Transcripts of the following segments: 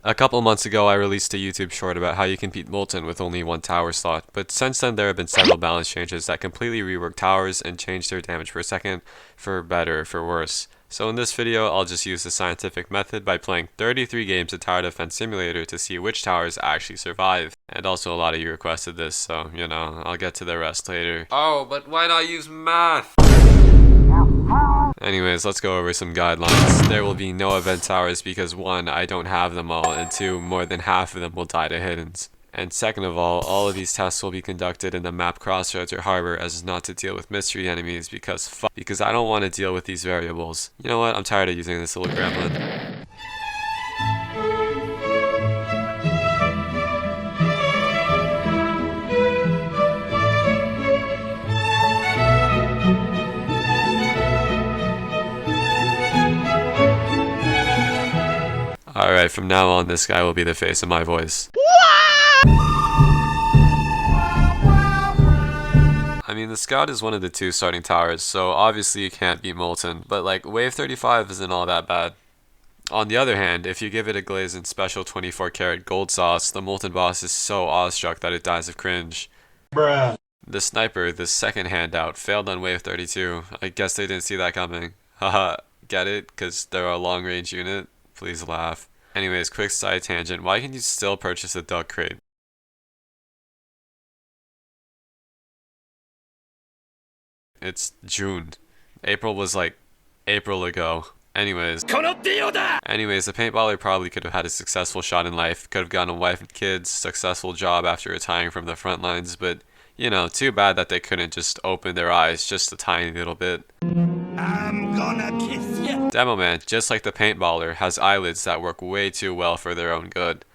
A couple months ago, I released a YouTube short about how you can beat Molten with only one tower slot, but since then there have been several balance changes that completely rework towers and change their damage per second, for better or for worse. So in this video, I'll just use the scientific method by playing 33 games of Tower Defense Simulator to see which towers actually survive. And also a lot of you requested this, so, I'll get to the rest later. Oh, but why not use math? Anyways, let's go over some guidelines. There will be no event towers because 1, I don't have them all, and 2, more than half of them will die to hiddens. And second of all of these tests will be conducted in the map crossroads or harbor as not to deal with mystery enemies because I don't want to deal with these variables. You know what, I'm tired of using this little gremlin. Alright, from now on this guy will be the face of my voice. I mean, the Scout is one of the 2 starting towers, so obviously you can't beat Molten, but like, Wave 35 isn't all that bad. On the other hand, if you give it a glazed special 24 karat gold sauce, the Molten boss is so awestruck that it dies of cringe. Bruh. The Sniper, the second handout, failed on Wave 32. I guess they didn't see that coming. Haha, get it? Cause they're a long range unit? Please laugh. Anyways, quick side tangent, why can you still purchase a duck crate? It's June. April was like April ago. Anyways, the paintballer probably could have had a successful shot in life, could have gotten a wife and kids, successful job after retiring from the front lines, but, too bad that they couldn't just open their eyes just a tiny little bit. I'm gonna kiss ya. Demo Man, just like the paintballer, has eyelids that work way too well for their own good.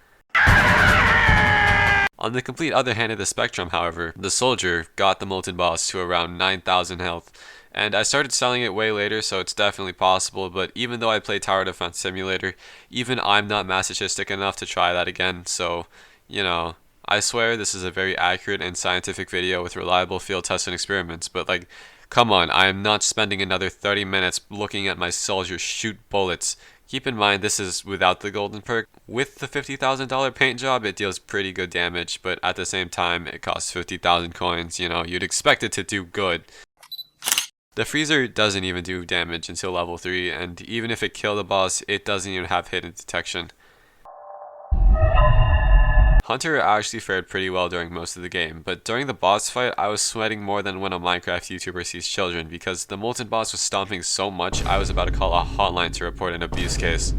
On the complete other hand of the spectrum, however, the Soldier got the Molten boss to around 9,000 health, and I started selling it way later, so it's definitely possible, but even though I play Tower Defense Simulator, even I'm not masochistic enough to try that again, so, I swear this is a very accurate and scientific video with reliable field tests and experiments, but like, come on, I am not spending another 30 minutes looking at my soldier shoot bullets. Keep in mind this is without the golden perk. With the $50,000 paint job, it deals pretty good damage, but at the same time, it costs 50,000 coins, you'd expect it to do good. The freezer doesn't even do damage until level 3, and even if it killed the boss, it doesn't even have hidden detection. Hunter actually fared pretty well during most of the game, but during the boss fight, I was sweating more than when a Minecraft YouTuber sees children because the Molten boss was stomping so much I was about to call a hotline to report an abuse case.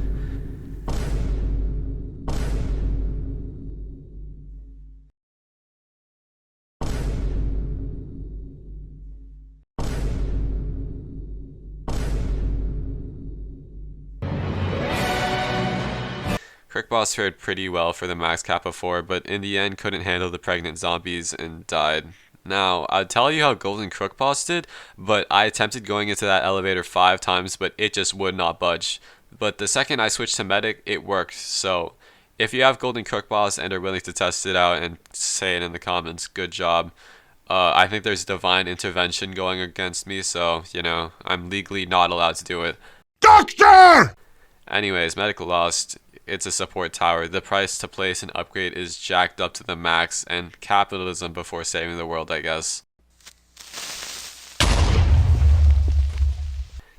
Crick boss fared pretty well for the max cap of 4, but in the end couldn't handle the pregnant zombies and died. Now, I'd tell you how Golden Crook boss did, but I attempted going into that elevator 5 times, but it just would not budge. But the second I switched to medic, it worked, so if you have Golden Crook boss and are willing to test it out and say it in the comments, good job. I think there's divine intervention going against me, so, I'm legally not allowed to do it. Doctor! Anyways, medical lost. It's a support tower. The price to place an upgrade is jacked up to the max, and capitalism before saving the world, I guess.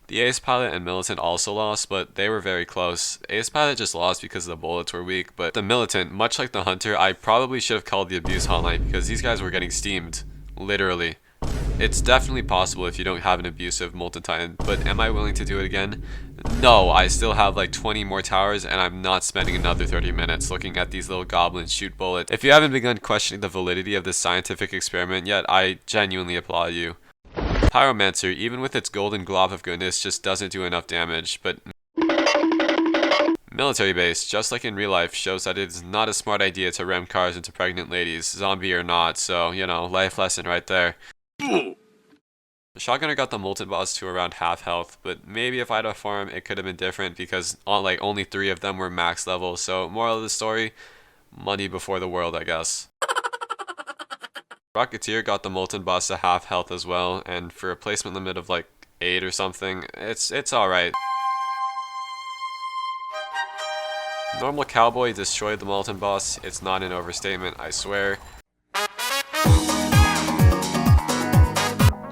The Ace Pilot and Militant also lost, but they were very close. Ace Pilot just lost because the bullets were weak, but the Militant, much like the Hunter, I probably should have called the abuse hotline because these guys were getting steamed. Literally. It's definitely possible if you don't have an abusive Molten Titan, but am I willing to do it again? No, I still have like 20 more towers and I'm not spending another 30 minutes looking at these little goblins shoot bullets. If you haven't begun questioning the validity of this scientific experiment yet, I genuinely applaud you. Pyromancer, even with its golden glob of goodness, just doesn't do enough damage, but Military base, just like in real life, shows that it is not a smart idea to ram cars into pregnant ladies, zombie or not, so, life lesson right there. The Shotgunner got the Molten boss to around half health, but maybe if I had a farm it could have been different because only 3 of them were max level, so moral of the story, money before the world, I guess. Rocketeer got the Molten boss to half health as well, and for a placement limit of like 8 or something, it's alright. Normal Cowboy destroyed the Molten boss. It's not an overstatement, I swear.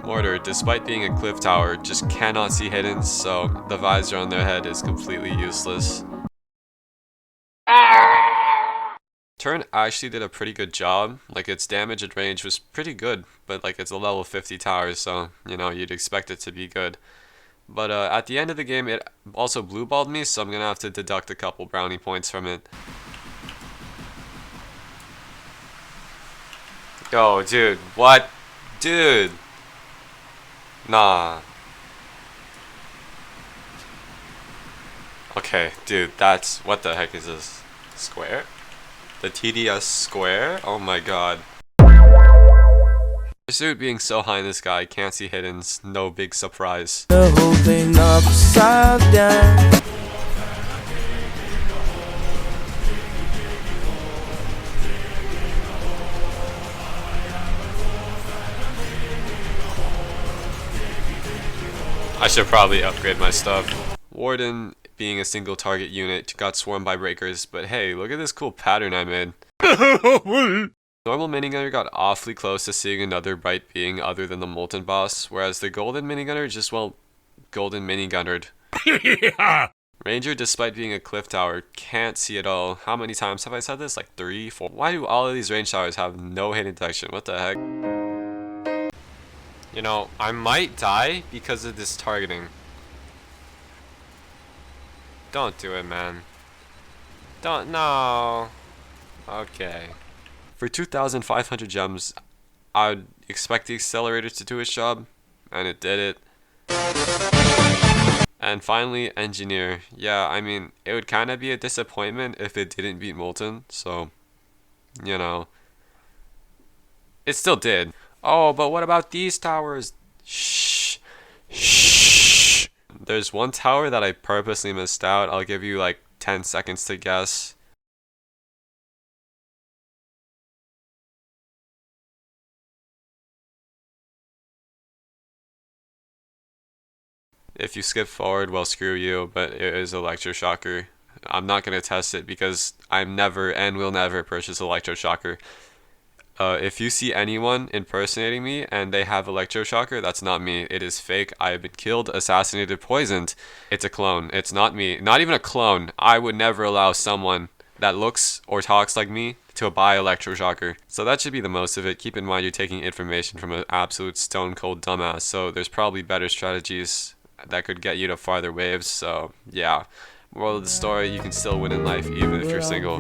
Mortar, despite being a cliff tower, just cannot see hidden, so the visor on their head is completely useless. Turn actually did a pretty good job. Like, its damage and range was pretty good, but like, it's a level 50 tower, so you know, you'd expect it to be good. But at the end of the game, it also blue balled me, so I'm gonna have to deduct a couple brownie points from it. Yo, dude, what? Dude! Nah. Okay, dude, that's... what the heck is this? Square? The TDS square? Oh my god. Pursuit being so high in the sky, can't see hiddens, no big surprise. The whole thing upside down. I should probably upgrade my stuff. Warden, being a single target unit, got swarmed by breakers, but hey, look at this cool pattern I made. Normal minigunner got awfully close to seeing another bright being other than the Molten boss, whereas the golden minigunner just, well, golden minigunnered. Yeah. Ranger, despite being a cliff tower, can't see at all. How many times have I said this? Like 3, 4? Why do all of these range towers have no hidden detection? What the heck? You know, I might die because of this targeting. Don't do it, man. Don't, no. Okay. For 2,500 gems, I would expect the accelerator to do its job, and it did it. And finally, engineer. Yeah, I mean, it would kind of be a disappointment if it didn't beat Molten, so, you know. It still did. Oh, but what about these towers? Shh. Shh. There's one tower that I purposely missed out. I'll give you like 10 seconds to guess. If you skip forward, well, screw you, but it is electroshocker. I'm not going to test it because I'm never and will never purchase electroshocker. If you see anyone impersonating me and they have electroshocker, that's not me. It is fake. I have been killed, assassinated, poisoned. It's a clone. It's not me. Not even a clone. I would never allow someone that looks or talks like me to buy electroshocker. So that should be the most of it. Keep in mind you're taking information from an absolute stone cold dumbass, so there's probably better strategies that could get you to farther waves. So yeah, moral of the story, you can still win in life even if you're single.